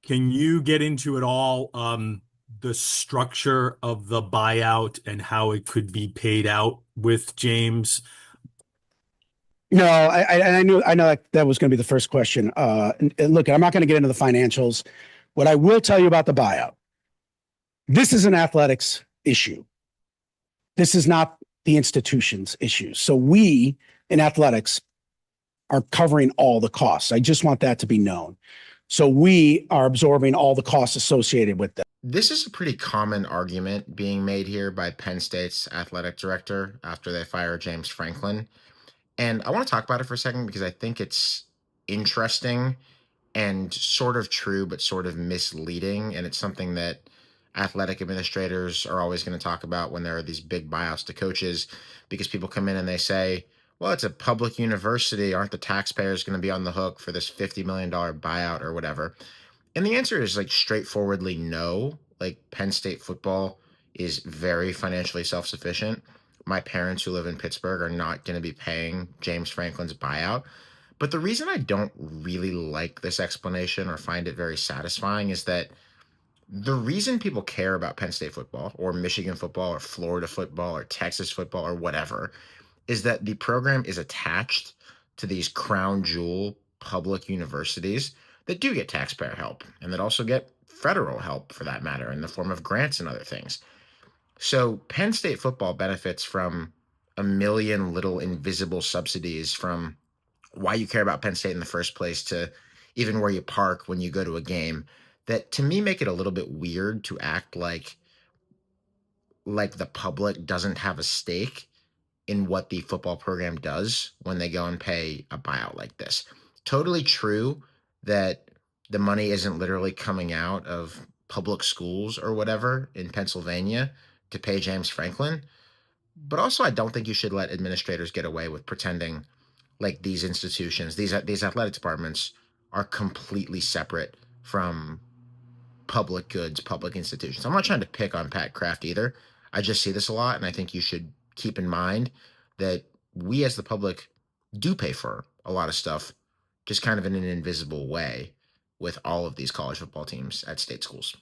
Can you get into it all, the structure of the buyout and how it could be paid out with James? No, I know that was going to be the first question. And look, I'm not going to get into the financials. What I will tell you about the buyout, this is an athletics issue. This is not the institution's issue. So we in athletics are covering all the costs. I just want that to be known. So we are absorbing all the costs associated with that. This is a pretty common argument being made here by Penn State's athletic director after they fire James Franklin. And I want to talk about it for a second because I think it's interesting and sort of true, but sort of misleading. And it's something that athletic administrators are always going to talk about when there are these big buyouts to coaches, because people come in and they say, well, it's a public university. Aren't the taxpayers going to be on the hook for this $50 million buyout or whatever? And the answer is like straightforwardly no. Like Penn State football is very financially self sufficient. My parents who live in Pittsburgh are not going to be paying James Franklin's buyout. But the reason I don't really like this explanation or find it very satisfying is that the reason people care about Penn State football or Michigan football or Florida football or Texas football or whatever is that the program is attached to these crown jewel public universities that do get taxpayer help and that also get federal help for that matter in the form of grants and other things. So Penn State football benefits from a million little invisible subsidies, from why you care about Penn State in the first place to even where you park when you go to a game, that to me make it a little bit weird to act like the public doesn't have a stake in what the football program does when they go and pay a buyout like this. Totally true that the money isn't literally coming out of public schools or whatever in Pennsylvania to pay James Franklin. But also, I don't think you should let administrators get away with pretending like these institutions, these athletic departments, are completely separate from public goods, public institutions. I'm not trying to pick on Pat Kraft either. I just see this a lot, and I think you should keep in mind that we as the public do pay for a lot of stuff, just kind of in an invisible way with all of these college football teams at state schools.